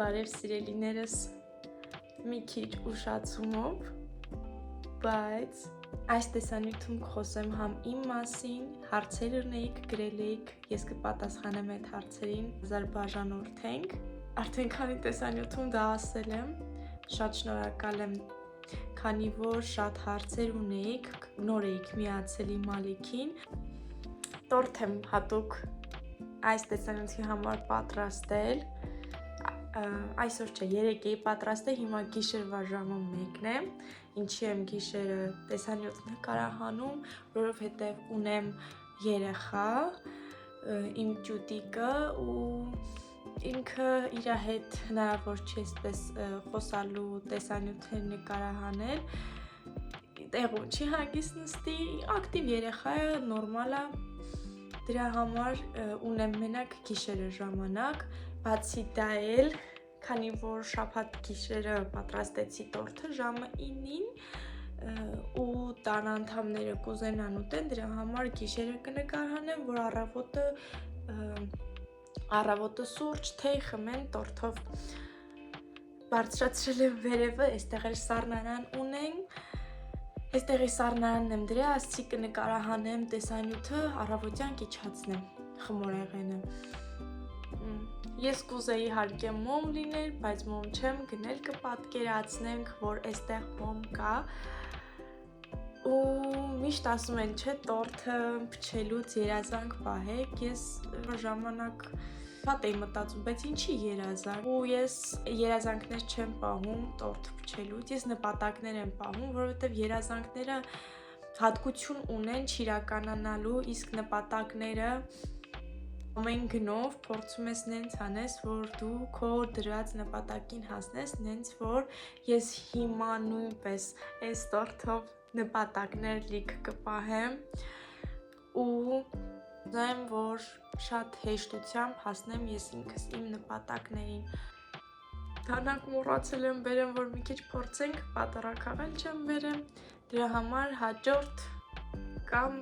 Բարև սիրելիներս, մի քիչ ուշացումով, բայց այս տեսանյութում կխոսեմ համ իմ մասին, հարցեր ունեիք, գրել էիք, ես կպատասխանեմ այդ հարցերին, բաժանորդենք։ Արդեն քանի տեսանյութում դա ասել եմ, շատ շնորհակալ եմ, քանի որ շատ հարցեր ունեիք, նոր էիք միացել իմ ալիքին։ Տորթ եմ հատուկ այս տեսանյութի համար պատրաստել, այսօր չէ, երեկ էի պատրաստել, հիմա գիշերվա ժամը 1-ն է, ինչի եմ գիշերը տեսանյութ նկարահանում, որովհետև ունեմ երեխա, իմ ճուտիկը ու ինքը իր հետ հնարավոր չի այսպես խոսալու տեսանյութեր նկարահանել, տեղում չի հագիստ նստի, ակտիվ երեխա է, նորմալ է, դրա համար ունեմ մենակ գիշերը ժամանակ, բացի դա էլ, քանի որ շաբաթ գիշերը պատրաստեցի տորթը ժամը 9-ին ու տան անդամները կուզենան ուտեն, դրա համար գիշերը կնկարահանեմ, որ առավոտը սուրճ, թեյ խմեն տորթով։ Բարձրացրել եմ վերևը, այստեղ էլ սառնարան ունենք, այստեղի սառնարանն եմ դրել, ասացի կնկարահանեմ տեսանյութը, առավոտյան կիչացնեմ խմորեղենը։ Ես կուզեի իհարկե մոմ լիներ, բայց մոմ չեմ գնել, կպատկերացնենք, որ այստեղ մոմ կա ու միշտ ասում են, չէ, տորթը փչելուց երազանք պահեք, ես ժամանակ շատ էի մտածում, բայց ինչի երազանք, ու ես երազանքներ չեմ պահում տորթ փչելուց, ես նպատակներ եմ պահում, որովհետև երազանքները հատկություն ունեն չիրականանալու, իսկ նպատակները ամեն գնով փորձում ես նենց անես, որ դու քո դրած նպատակին հասնես, նենց որ ես հիմա նույնպես այս տորթով նպատակներ լիք կպահեմ ու ուզեմ, որ շատ հեշտությամբ հասնեմ ես ինքս իմ նպատակներին։ Դանակ մոռացել եմ բերեմ, որ մի քիչ փորձենք, պատառաքաղել չեմ բերեմ, դրա համար հաջորդ կամ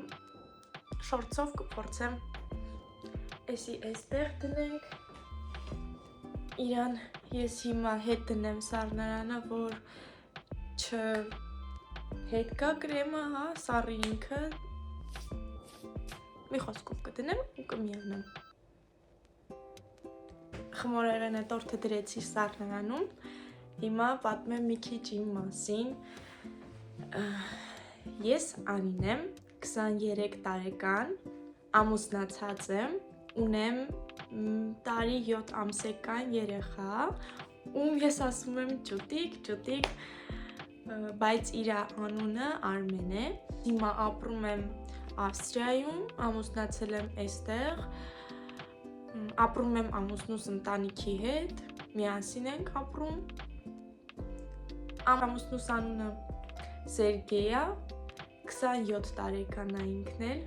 շորցով կփորձեմ էսի այստեղ դնենք, իրան ես հիմա հետ դնեմ սառնարանը, որ հետ կա կրեմը, հա, սառի ինքը, մի խոսքով կդնեմ ու կմիանեմ։ Խմորեղենը տորթը դրեցի սառնարանում, հիմա պատմեմ մի քիչ իմ մասին։ Ես Անին եմ, 23 տարեկան, ամուսնացած եմ, ունեմ տարի 7 ամսեկան երեխա, ում ես ասում եմ ճուտիկ, բայց իր անունը Արմեն է, հիմա ապրում եմ Ավստրիայում, ամուսնացել եմ այստեղ, ապրում եմ ամուսնուս ընտանիքի հետ, միասին ենք ապրում, ամուսնուս անունը Սերգեյ է, 27 տարեկան է ինքն էլ,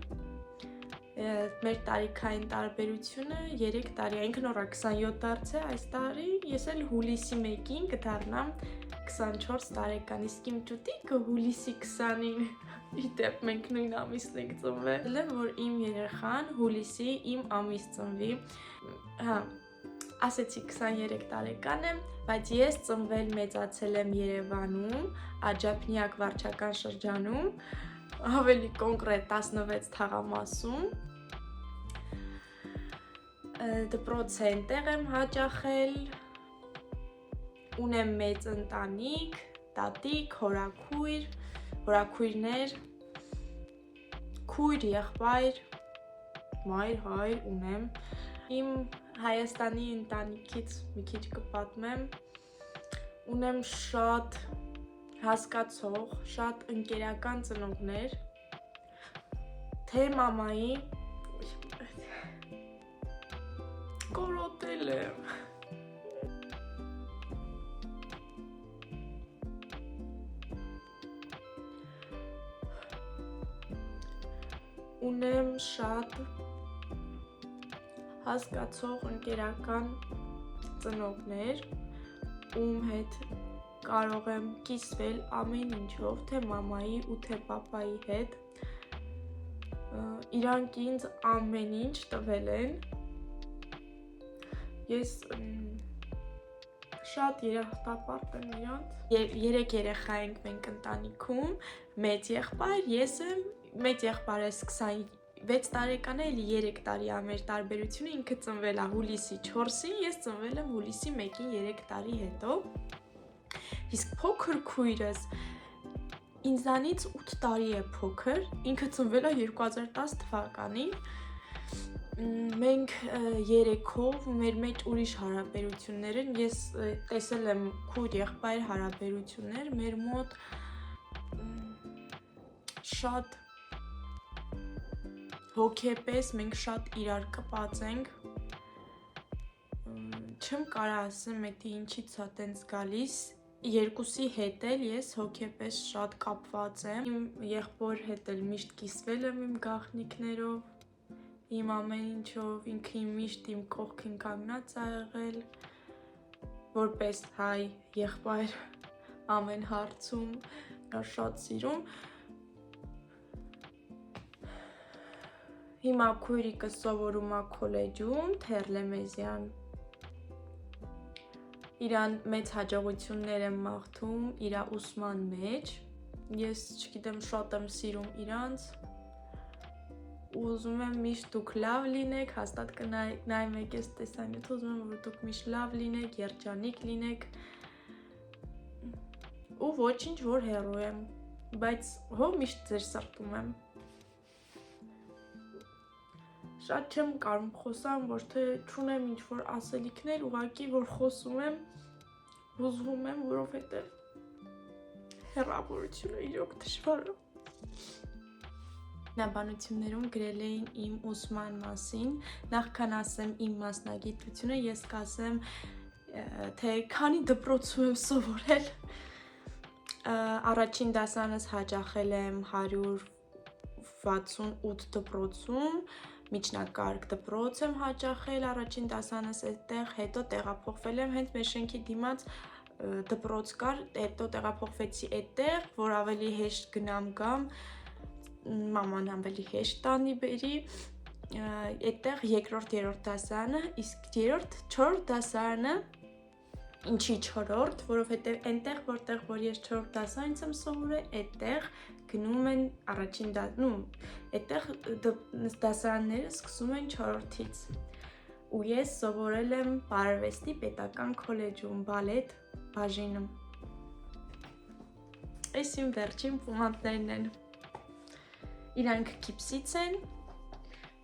մեր տարիքային տարբերությունը 3 տարի է, ինքն օրա 27 դարձ է այս տարի, ես էլ հուլիսի 1-ին կդառնամ 24 տարեկան, իսկ իմ ճուտիկը հուլիսի 20-ին, իդեպ մենք նույն ամիսն ենք ծնվել, որ իմ երեխան հուլիսի իմ ամիս ծնվի, հա, ասեցի 23 տարեկան եմ, բայց ես ծնվել մեծացել եմ Երևանում, Աջափնյակ վարչական շրջանում, ավելի կոնկրետ 16 թաղամասում, դպրոց է այնտեղ եմ հաճախել, ունեմ մեծ ընտանիք, տատիկ, հորաքույրներ, քույր, եղբայր, մայր, հայր ունեմ, իմ Հայաստանի ընտանիքից մի քիչ կպատմեմ, ունեմ շատ հասկացող, շատ ընկերական ծնողներ, թե մամայի, կորոտել եմ, ունեմ շատ հասկացող ընկերական ծնողներ, ում հետ կարող եմ կիսվել ամեն ինչով, թե մամայի ու թե պապայի հետ, իրանք ինձ ամեն ինչ տվել են, ես Շատ երախտապարտ եմ իրանց։ 3 երեխա ենք մենք ընտանիքում, մեծ եղբայր, ես եմ, մեծ եղբայրս 26 տարեկան է, էլի 3 տարի ա մեր տարբերությունը, ինքը ծնվել է հուլիսի 4-ին, ես ծնվել եմ հուլիսի 1-ին 3 տարի հետո։ Իսկ փոքր քույրս ինձանից 8 տարի է փոքր, ինքը ծնվել է 2010 թվականին։ Մենք երեքով մեր մեջ ուրիշ հարաբերություններ են, ես տեսել եմ քույր եղբայր հարաբերություններ, մեր մոտ շատ հոգեպես մենք շատ իրար կպած ենք, չեմ կարա ասեմ էդի ինչից է տենց գալիս, երկուսի հետ էլ ես հոգեպես շատ կապված եմ, իմ եղբոր հետ էլ միշտ կիսվել եմ իմ գաղտնիքներով, իմ ամեն ինչով, ինքը միշտ իմ կողքին կանգնած ա եղել, որպես հայ եղբայր ամեն հարցում շատ սիրում։ Հիմա քույրիկս սովորում ա քոլեջում, Թերլեմեզյան։ Իրան մեծ հաջողություններ եմ մաղթում իրա ուսման մեջ, ես չգիտեմ շատ եմ սիրում իրանց, ուզում եմ միշտ դուք լավ լինեք, հաստատ կնայում եք ես տեսանյութ, ուզում եմ, որ դուք միշտ լավ լինեք, երջանիկ լինեք ու ոչինչ, որ հեռու եմ, բայց հո միշտ ձեր սրտում եմ։ Շատ չեմ կարում խոսամ, ոչ թե չունեմ ինչ-որ ասելիքներ, ուղղակի, որ խոսում եմ, հուզվում եմ, որովհետև հեռավորությունը իրոք դժվար է։ Նաբանություններում գրել էին իմ ուսման մասին, նախքան ասեմ իմ մասնագիտությունը, ես կասեմ, թե քանի դպրոցում եմ սովորել, առաջին դասանս հաճախել եմ 168 դպրոցում, միջնակարգ դպրոց եմ հաճախել, առաջին դասանս այդտեղ, հետո տեղափոխվել եմ, հենց մեր շենքի դիմաց դպրոց կար, հետո տեղափոխվեցի այդտեղ, որ ավելի հեշտ գնամ գամ, մաման ավելի հեշտ տանի բերի, այդտեղ 2-3 դասարանը, իսկ 3-4 դասարանը, ինչի 4-րդ, որովհետև այնտեղ, որտեղ որ ես 4 դասարանից եմ սովորել, այդտեղ գնում են առաջին այդտեղ դասարանները սկսում են 4-ից։ Ու ես սովորել եմ Բարարվեստի պետական քոլեջում, բալետ բաժինում։ Այս իմ վերջին պուանտներն են։ Իրանք քիպսից են,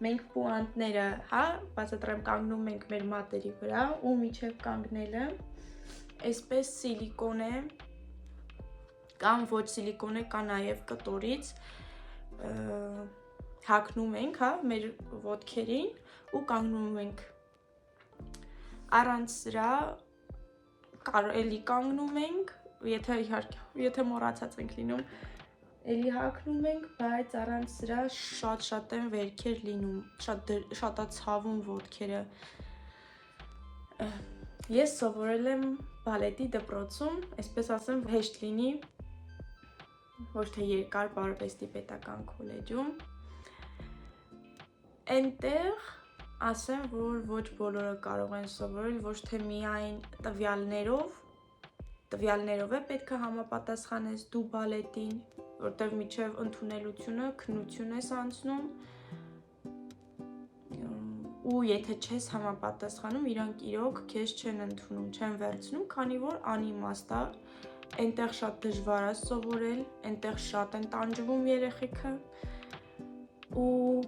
մենք պուանտները, բացատրեմ կանգնում ենք մեր մատերի վրա ու միջև կանգնելը, այսպես սիլիկոն է, կամ ոչ սիլիկոն է, կա նաև կտորից, հագնում ենք, մեր ոտքերին ու կանգնում ենք, առանց սրա էլի կանգնում ենք, եթե մոռացած ենք լինում, էլի հագնում ենք, բայց առանց սրա շատ են վերքեր լինում, շատ ցավում ոտքերը։ Ես սովորել եմ բալետի դպրոցում, այսպես ասեմ, հեշտ լինի, ոչ թե երկար Բարարվեստի պետական քոլեջում։ Այնտեղ ասեմ, որ ոչ բոլորը կարող են սովորել, ոչ թե միայն տվյալներով է պետք է համապատասխանես դու բալետին, որտեղ միջև ընդունելությունը քննություն ես անցնում ու եթե չես համապատասխանում, իրանք իրոք քեզ չեն ընդունում, չեն վերցնում, քանի որ անիմաստ է, այնտեղ շատ դժվար է սովորել, այնտեղ շատ են տանջվում երեխեքը ու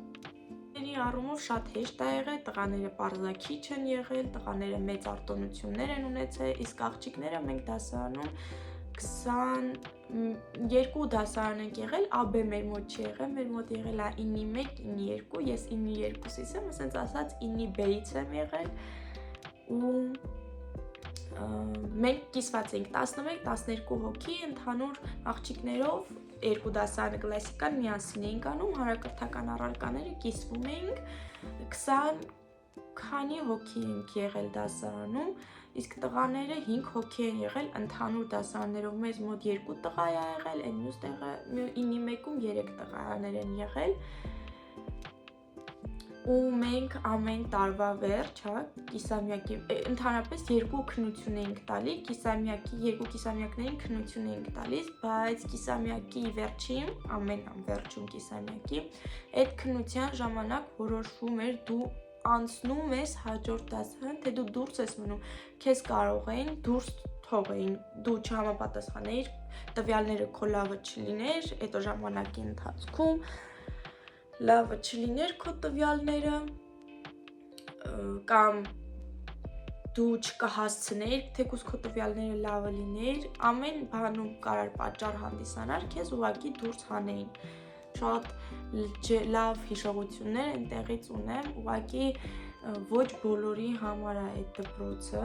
առումով շատ հեշտ է եղել, տղաները պարզաքիչ են եղել, տղաները մեծ արտոնություններ են ունեցել, իսկ աղջիկները մենք դասարանում 22 դասարան ենք եղել, AB մեր մոտ չի եղել, մեր մոտ եղել է 9-1, 9-2, ես 9-2-ից եմ, ասենց ասած 9B-ից եմ եղել ու մենք կիսված ենք 11-12 հոգի ընդհանուր աղջիկներով, 2 դասարանը կլասիկան միասին էինք անում, հանրակրթական առարկաները կիսվում էինք, 20 քանի հոգի ենք եղել դասարանում, իսկ տղաները 5 հոգի են եղել ընդհանուր դասարաններով, մեզ մոտ 2 տղա է եղել, այն մյուս տեղը 9-1-ում 3 տղաներ են եղել ու մենք ամեն տարվա վերջ, հա, կիսամյակի ընդհանրապես երկու քննություն էինք տալի, երկու կիսամյակներին քննություն էինք տալիս, բայց կիսամյակի վերջին, ամեն վերջում կիսամյակի, այդ քննության ժամանակ որոշվում էր դու անցնում ես հաջորդ դասը, թե դու դուրս ես մնում, քեզ կարող էին դուրս թողեին, դու չհամապատասխանեիր, տվյալները քո լավը չլիներ, այդ ժամանակի ընթացքում լավը չլիներ քո տվյալները կամ դու չկհասցնեիր, թեկուզ քո տվյալները լավը լիներ, ամեն բանում կարար պատճառ հանդիսանար, քեզ ուղղակի դուրս հանեին։ Շատ լավ հիշողություններ այնտեղից ունեմ, ուղղակի ոչ բոլորի համար է այդ դպրոցը,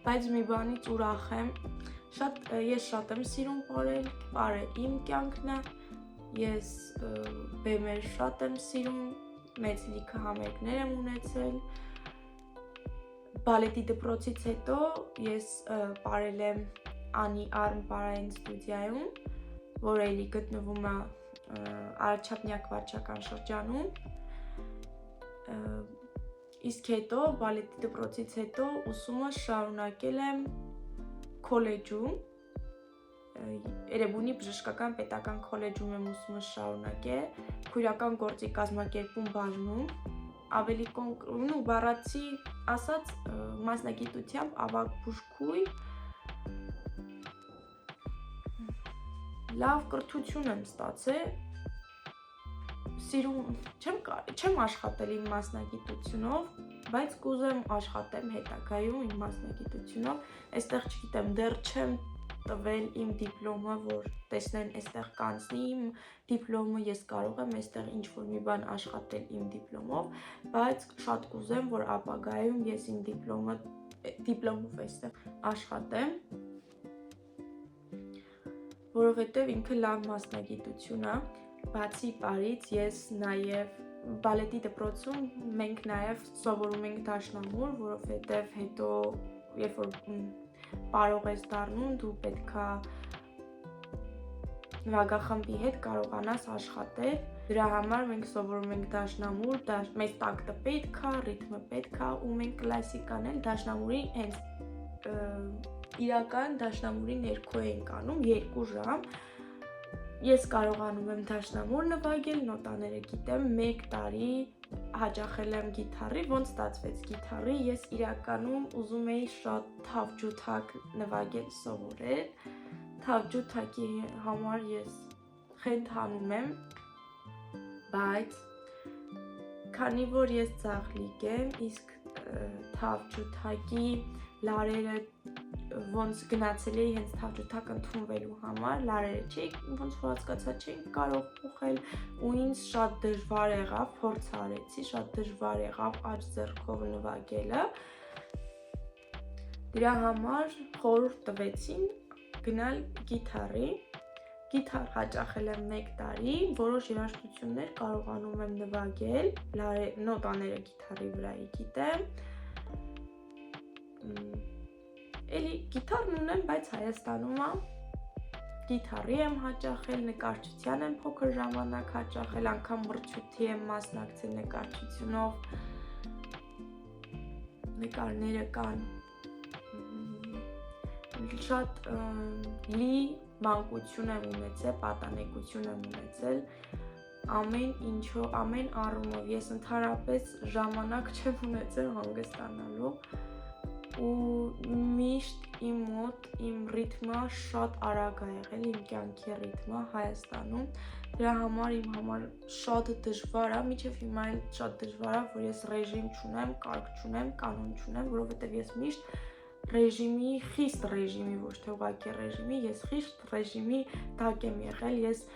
բայց մի բանից ուրախ եմ, ես շատ եմ սիրում պարել, պարը իմ կյանքն է, ես բեմեր շատ եմ սիրում, մեծ լիքը համերգներ եմ ունեցել, բալետի դպրոցից հետո ես պարել եմ Անի Արմ պարային ստուդիայում, որը էլի գտնվում է Արաչափնյակ վարչական շրջանում, իսկ հետո բալետի դպրոցից հետո ուսումը շարունակել եմ քոլեջում, Երևանի բժշկական պետական քոլեջում եմ ուսումը շարունակել, քույրական գործի կազմակերպում բաժնում, ավելի կոնկրետ բառացի ասած մասնագիտությամբ ավագ բուժքույր, լավ կրթություն եմ ստացել, սիրում չեմ աշխատել իմ մասնագիտությունով, բայց կուզեմ աշխատեմ հետագայում իմ մասնագիտությունով, այստեղ չգիտեմ, դեռ չեմ տվել իմ դիպլոմը, որ տեսնեն այստեղ կանցնի իմ դիպլոմը, ես կարող եմ այստեղ ինչ-որ մի բան աշխատել իմ դիպլոմով, բայց շատ կուզեմ, որ ապագայում ես իմ դիպլոմով այստեղ աշխատեմ, որովհետև ինքը լավ մասնագիտություն է, բացի պարից ես նաև բալետի դպրոցում մենք նաև սովորում ենք դաշնամուր, որովհետև հետո երբ որ պարող ես դառնում, դու պետքա նվագախմբի հետ կարողանաս աշխատել, դրա համար մենք սովորում ենք դաշնամուր, մեզ տակտը պետքա, ռիթմը պետքա ու մենք կլասիկան էլ դաշնամուրի հենց իրական դաշնամուրի ներքո ենք անում 2 ժամ, ես կարողանում եմ դաշնամուր նվագել, նոտաները գիտեմ, 1 տարի հաճախել եմ գիթառի, ոնց ստացվեց գիթառի, ես իրականում ուզում էի շատ թավջութակ նվագել սովորել, թավջութակի համար ես խենթանում եմ, բայց քանի որ ես ձախլիկ եմ, իսկ թավջութակի լարերը ոնց գնացել էի հենց թավջութակ ընդունվելու համար, լարերը չէի, ոնց որ հասկացա չէի կարող փոխել ու ինձ շատ դժվար եղավ, փորձ արեցի, շատ դժվար եղավ աջ ձեռքով նվագելը, դրա համար խորհուրդ տվեցին գնալ գիթառի, գիթառ հաճախել եմ 1 տարի, որոշ երաժշտություններ կարողանում եմ նվագել, նոտաները գիթառի վրայի գիտեմ, էլի գիթառն ունեմ, բայց Հայաստանում է, գիթառի եմ հաճախել, նկարչության եմ փոքր ժամանակ հաճախել, անգամ մրցույթի եմ մասնակցել նկարչությունով, նկարները կան, շատ լի մանկություն եմ ունեցել, պատանեկություն եմ ունեցել, ամեն առումով, ես ընդհանրապես ժամանակ չեմ ունեցել հանգստանալու, ու միշտ իմ մոտ իմ ռիթմը շատ արագ է եղել, իմ կյանքի ռիթմը Հայաստանում, դրա համար իմ համար շատ դժվար է, մինչև հիմա էլ շատ դժվար է, որ ես ռեժիմ չունեմ, կարգ չունեմ, կանոն չունեմ, որովհետև ես միշտ ռեժիմի, խիստ ռեժիմի, ոչ թե ուղղակի ռեժիմի, ես խիստ ռեժիմի տակ եմ եղել, ես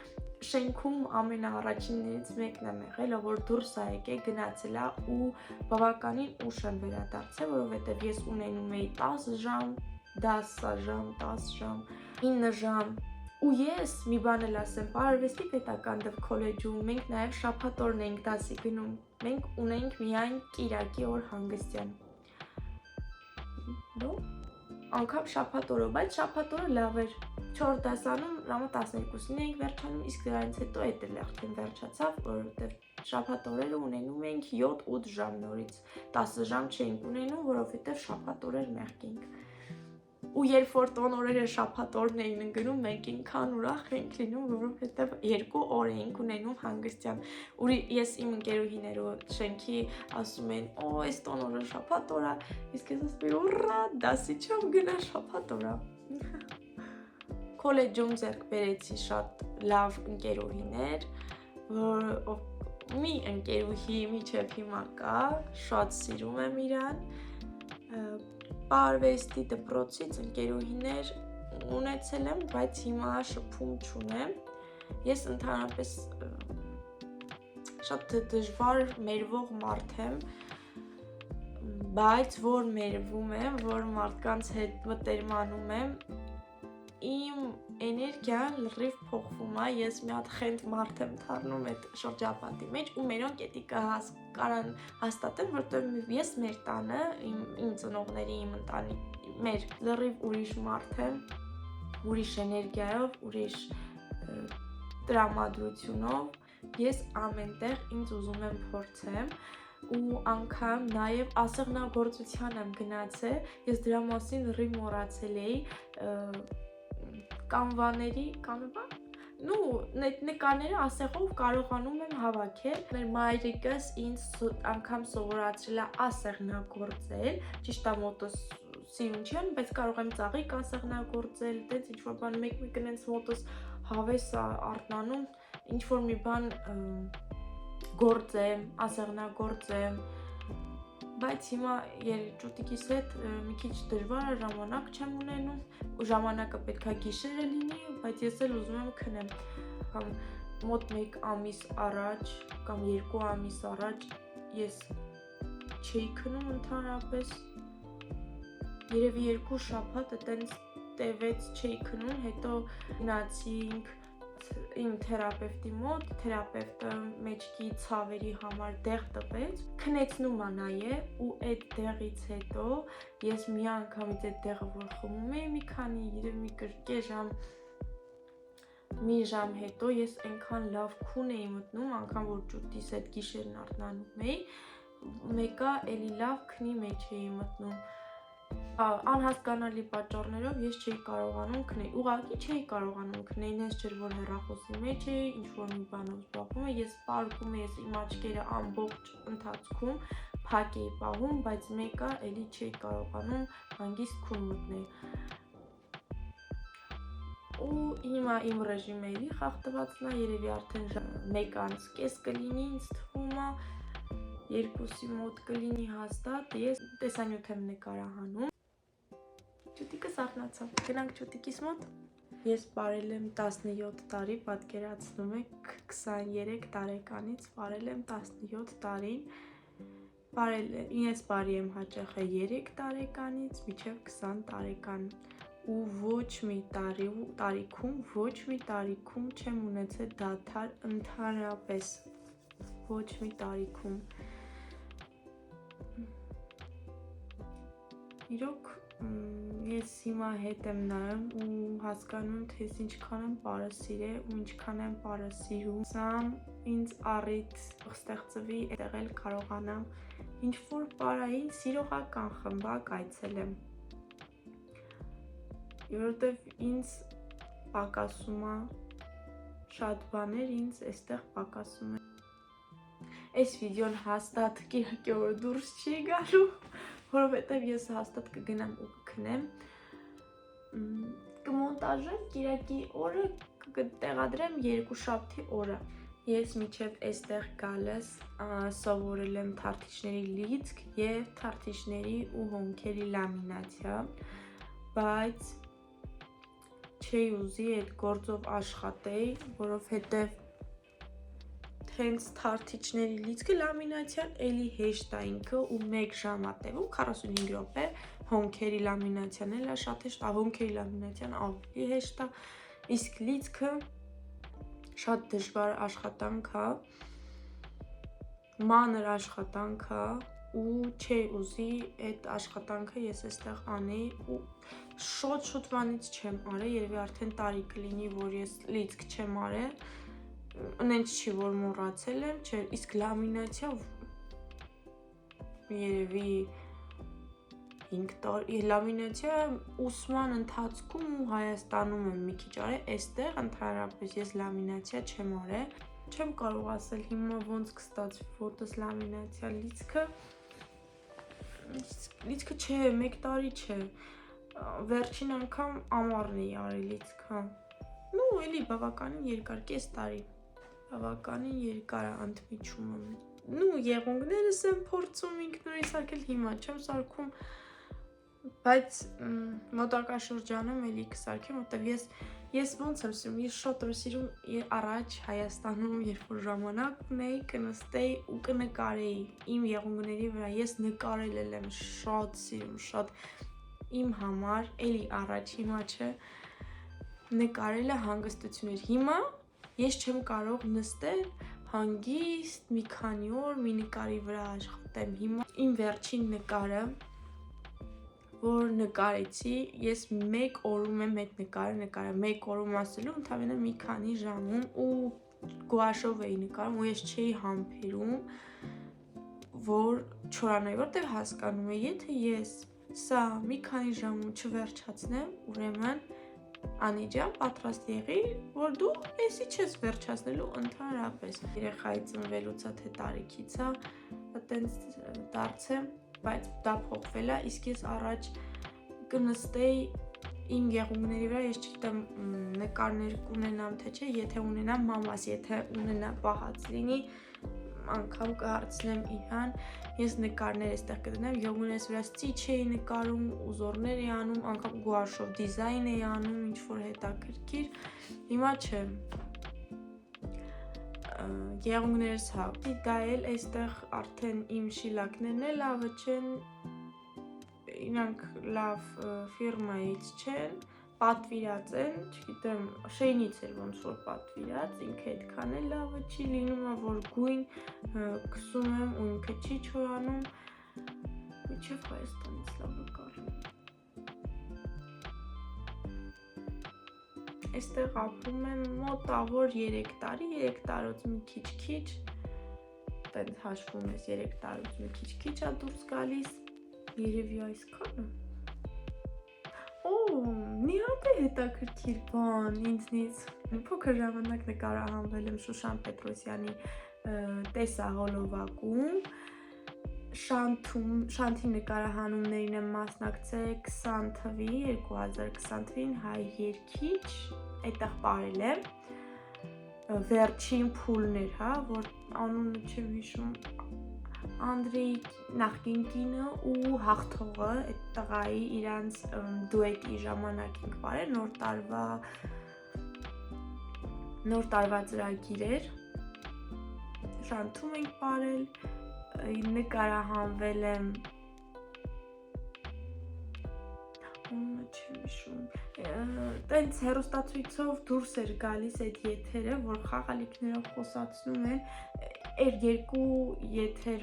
շենքում ամենաառաջիններից մեկն եմ եղել, որ դուրս է եկել, գնացել է ու բավականին ուշ եմ վերադարձել, որովհետև ես ունենում էի 10 ժամ, 10 ժամ, 10 ժամ, 9 ժամ, ու ես մի բան էլ ասեմ, Պարարվեստի պետական քոլեջում մենք նաև շաբաթօրն էինք դասի գնում, մենք ունեինք միայն կիրակի օր հանգստյան, անգամ շաբաթօրը, բայց շաբաթօրը լավ էր, 4 դասանում ժամը 12-ին էինք վերջանում, իսկ դրանից հետո այդ լեղթին վերջացավ, որովհետև շաբաթ օրերը ունենում էինք 7-8 ժամ նորից, 10 ժամ չէինք ունենում, որովհետև շաբաթ օրեր մեղք էինք։ Ու երբ որ տոն օրերը շաբաթ օրն էին ընկնում, մենք ինքան ուրախ էինք լինում, որովհետև 2 օր էինք ունենում հանգստյան։ Ու ես իմ ընկերուհիներով շենքի ասում են, «Օ, այս տոն օրը շաբաթ օր է», իսկ ես ասում եմ, «Ուռա, դասի չեմ գնա շաբաթ օր է»։ Քոլեջում ձեռք բերեցի շատ լավ ընկերուհիներ, որ մի ընկերուհի միջև հիմա կա, շատ սիրում եմ իրան։ Պարվեստի դպրոցից ընկերուհիներ ունեցել եմ, բայց հիմա շփում չունեմ։ Ես ընդհանրապես շատ դժվար մերվող մարդ եմ, բայց որ մերվում եմ, որ մարդկանց հետ մտերմանում եմ, իմ էներգիան լրիվ փոխվում է, ես մի հատ խենթ մարդ եմ դառնում այդ շրջապատի մեջ ու մերոնք էդի կարան հաստատեն, որտեղ ես մեր տանը, իմ ծնողների, իմ ընտանիքի, մեր լրիվ ուրիշ մարդ եմ, ուրիշ էներգիայով, ուրիշ տրամադրությունով, ես ամենտեղ ինձ ուզում եմ փորձեմ ու անգամ նաև ասեղնագործության եմ գնացել, ես դրա մասին լրիվ մոռացել էի, նկարները ասեղով կարողանում եմ հավաքել։ Մեր մայրիկս ինձ անգամ սովորացրել է ասեղնագործել, ճիշտ է մոտս սիրուն չեն, բայց կարող եմ ծաղիկ ասեղնագործել, դենց ինչ-որ բան մեկ նենց մոտս հավես արթնանում, ինչ-որ մի բան գործեմ, ասեղնագործեմ, բայց հիմա երեջուտիկիս հետ մի քիչ դժվար է, ժամանակ չեմ ունենում, ու ժամանակը պետքա գիշերը լինի, բայց ես էլ ուզում եմ քնեմ, կամ մոտ 1 ամիս առաջ, կամ 2 ամիս առաջ ես չէի քնում ընդհանրապես, երևի 2 շաբաթ այտենց տևեց չէի քնում, հետո գնացինք իմ թերապևտի մոտ, թերապևտը մեջքի ցավերի համար դեղ տվեց, քնեցնում է նաև ու այդ դեղից հետո ես մի անգամից այդ դեղը որ խմում էի մի քանի մի կրկե ժամ մի ժամ հետո ես այնքան լավ քուն էի մտնում, անգամ որ ճուտիս այդ գիշերն արթնանում էի, մեկը էլի լավ քնի մեջ էի մտնում։ Անհասկանալի պատճառներով ես չէի կարողանում քնել, ուղղակի չէի կարողանում քնել, ինձ չէր որ հեռախոսի մեջ էի, ինչ-որ մի բանով զբաղվում էի, ես պարկում էի, իմ աչքերը ամբողջ ընթացքում փակ էի պահում, բայց մեկը էլի չէի կարողանում հանգիստ քուն մտնել։ Ու հիմա իմ ռեժիմը էլի խախտվածն է, երևի արդեն 1:30 կլինի, ինձ թվում է, 2-ի մոտ կլինի հաստատ, ես տեսանյութ եմ նկարահանում։ Ճուտիկս արթնացավ, գնանք ճուտիկիս մոտ։ Ես պարել եմ 17 տարի, պատկերացնում եք, 23 տարեկանից պարել եմ 17 տարին, ես պարի եմ հաճախը 3 տարեկանից մինչև 20 տարեկան ու ոչ մի տարիքում չեմ ունեցել դադար ընդհանրապես, ոչ մի տարիքում։ Իրոք ես հիմա հետ եմ նայում ու հասկանում, թե ես ինչքան եմ պարասիրել ու ինչքան եմ պարասիրում, սամ ինձ առիթ ստեղծվի այդտեղ էլ կարողանամ ինչ-որ պարային սիրողական խմբակ այցելեմ, որովհետև ինձ պակասում է շատ բաներ, ինձ այստեղ պակասում է։ Այս վիդեոն հաստատ կիրակի օրը դուրս չի գալու, որովհետև ես հաստատ կգնամ ու կքնեմ, կմոնտաժեմ կիրակի օրը, կտեղադրեմ երկուշաբթի օրը։ Ես մինչև այստեղ գալս սովորել եմ թարթիչների լիցք և թարթիչների ու հոնքերի լամինացիա, բայց չէի ուզի այդ գործով աշխատեի, որովհետև հենց թարթիչների լիցքը լամինացիան էլի հեշտ է ինքը ու 1 ժամ է տևում, 45 րոպե, հոնքերի լամինացիան էլ է շատ հեշտ, հոնքերի լամինացիան ավելի հեշտ է, իսկ լիցքը շատ դժվար աշխատանք է, մանր աշխատանք է ու չէի ուզի այդ աշխատանքը ես այստեղ անեի ու Շոտ բանից չեմ արել, երևի արդեն տարի կլինի, որ ես լիցք չեմ արել, նենց չի, որ մոռացել եմ, չէ, իսկ լամինացիա երևի 5 տարի, լամինացիա ուսման ընթացքում ու Հայաստանում եմ մի քիչ արել, այստեղ ընդհանրապես ես լամինացիա չեմ արել, չեմ կարող ասել հիմա ոնց կստացվի, որտես լամինացիա լիցքը չէ, 1 տարի չէ, վերջին անգամ ամառն էի արել լիցքը, նու էլի բավականին երկար, կես տարի, բավականին երկար է ընդմիջումը, նու եղունգներս եմ փորձում ինքնուրույն սարքել, հիմա չեմ սարքում, բայց մոտակա շրջանում էլի կսարքեմ, որտեվ ես ոնց եմ սիրում, ես շատ եմ սիրում առաջ Հայաստանում, երբ որ ժամանակ ունեի, կնստեի ու կնկարեի իմ եղունգների վրա, ես նկարել եմ շատ սիրում, շատ իմ համար, էլի առաջ, հիմա չէ, նկարելը հանգստություն էր, հիմա ես չեմ կարող նստել հանգիստ, մի քանի օր, մի նկարի վրա աշխատեմ, հիմա իմ վերջին նկարը, որ նկարեցի, ես 1 օրում եմ այդ նկարը, 1 օրում ասելու, ընդհանրապես մի քանի ժամում ու գուաշով էի նկարում ու ես չէի համբերում, որ չորանայի, որտեղ հասկանում եմ, եթե ես սա մի քանի ժամում չվերջացնեմ, ուրեմն Անի ջան, պատրաստ եղի, որ դու էսի չես վերջացնելու ընդհանրապես։ Երեխայի ծնվելուց թե տարիքից է, այտենց դարձեմ, բայց դա փոխվել է, իսկ ես առաջ կնստեի իմ եղունգների վրա, ես չգիտեմ նկարներ կունենամ թե չէ, եթե ունենամ մամաս, եթե ունենա պահած լինի, անգամ կհարցնեմ իրան, ես նկարներ էստեղ կդնեմ, եղունգներս վրա ծիչ էի նկարում, ուզորներ էի անում, անգամ գուաշով դիզայն էի անում, ինչ-որ հետաքրքիր, հիմա չէ, եղունգներս հա, դա էլ էստեղ արդեն իմ շիլակներն է լավը չեն, իրանք լավ ֆիրմայից չեն, պատվիրած են, չգիտեմ, Շեյնից էր ոնց որ պատվիրած, ինքը այդքան էլ լավը չի, լինում է, որ գույն քսում եմ ու ինքը չի չորանում, միջև Հայաստանից լավ նկար։ Այստեղ ապրում եմ մոտավոր 3 տարի, 3 տարուց մի քիչ, տենց հաշվում ես 3 տարուց մի քիչ է դուրս գալիս, երևի այսքանը։ Մի հատ է հետաքրքիր բան ինձնից, փոքր ժամանակ նկարահանվել եմ Շուշան Պետրոսյանի տեսահոլովակում, Շանթի նկարահանումներին եմ մասնակցել 20 թվի, 2020 թվին հայ երգիչ, այդտեղ պարել եմ, վերջին փուլներ, հա, որ անունը չեմ հիշում, Անդրեի նախկին կինը ու հաղթողը այդ տղայի իրանց դուետի ժամանակ ենք պարել, նոր տարվա ծրագիր էր, Շանթում ենք պարել, նկարահանվել եմ, չեմ հիշում, տենց հեռուստացույցով դուրս էր գալիս այդ եթերը, որ խաղալիքներով խոսացնում են, երկու եթեր,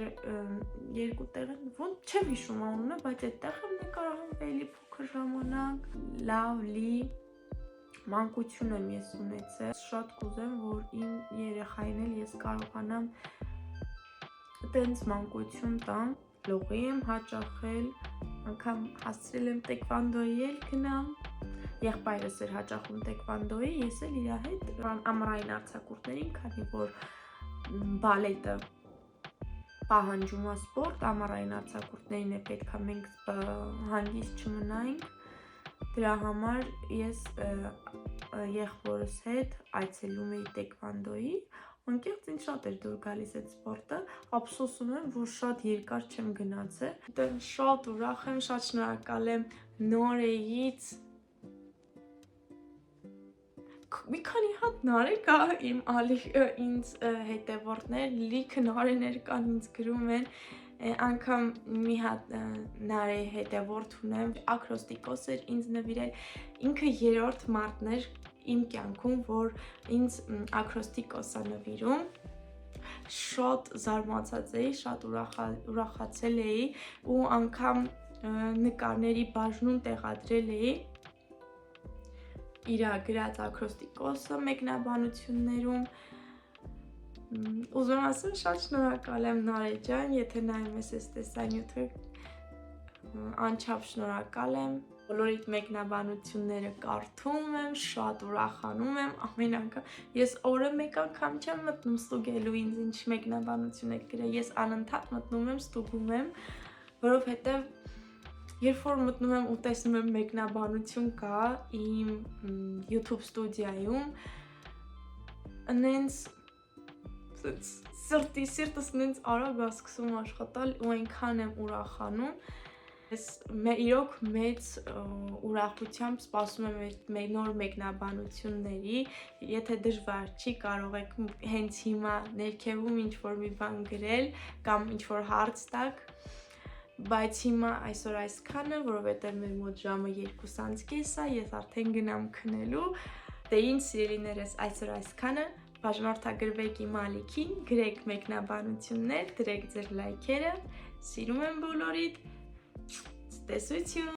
երկու տեղը, ոնց չեմ հիշում անունը, բայց այդտեղ եմ նկարահանվել փոքր ժամանակ, լավ լի մանկություն եմ ես ունեցել, շատ կուզեմ, որ իմ երեխային էլ ես կարողանամ տենց մանկություն տամ, լողի եմ հաճախել, անգամ հասցրել եմ տեկվանդոյի էլ գնամ, եղբայրս էր հաճախում տեկվանդոյի, ես էլ իր հետ ամառային արձակուրդներին, քանի որ բալետը պահանջում է սպորտ, ամառային արձակուրդներին է պետք է մենք հանգիստ չմնայինք, դրա համար ես եղբորս հետ այցելում էի տեկվանդոյի, անկեղծ ինձ շատ էր դուր գալիս այդ սպորտը, ափսոսում եմ, որ շատ երկար չեմ գնացել, շատ ուրախ եմ, շատ շնորհակալ եմ Նորեից, մի քանի հատ նարեկ կա ինձ հետևորդներ, լիքը նարեներ կան ինձ գրում են, անգամ մի հատ նարեի հետևորդ ունեմ, ակրոստիկոս էր ինձ նվիրել, ինքը 3-րդ մարդն էր իմ կյանքում, որ ինձ ակրոստիկոս է նվիրում, շատ զարմացած էի, շատ ուրախացել էի ու անգամ նկարների բաժնում տեղադրել էի իր գրած ակրոստիկոսը մեկնաբանություններում։ Ուզում ասեմ, շատ շնորհակալ եմ Նարէ ջան, եթե նայում ես այս տեսանյութը, անչափ շնորհակալ եմ։ Բոլորիդ մեկնաբանությունները կարդում եմ, շատ ուրախանում եմ, ամեն անգամ ես օրը մեկ անգամ չեմ մտնում ստուգելու ինձ ինչ մեկնաբանություն եք գրել, ես անընդհատ մտնում եմ, ստուգում եմ, որովհետև երբ որ մտնում եմ ու տեսնում եմ մեկնաբանություն կա իմ YouTube ստուդիայում, նենց սիրտս նենց արագ է սկսում աշխատալ ու այնքան եմ ուրախանում։ Ես իրոք մեծ ուրախությամբ սպասում եմ մեր նոր մեկնաբանությունների, եթե դժվար չի, կարող եք հենց հիմա ներքևում ինչ-որ մի բան գրել կամ ինչ-որ հարց տաք, բայց հիմա այսօր այսքանը, որովհետև մեր մոտ ժամը 2:30 է, ես արդեն գնամ քնելու, դե ինչ սիրելիներս, այսօր այսքանը, բաժանորդագրվեք իմ ալիքին, գրեք մեկնաբանություններ, դրեք ձեր լայքերը, սիրում եմ բոլորիդ, տեսություն։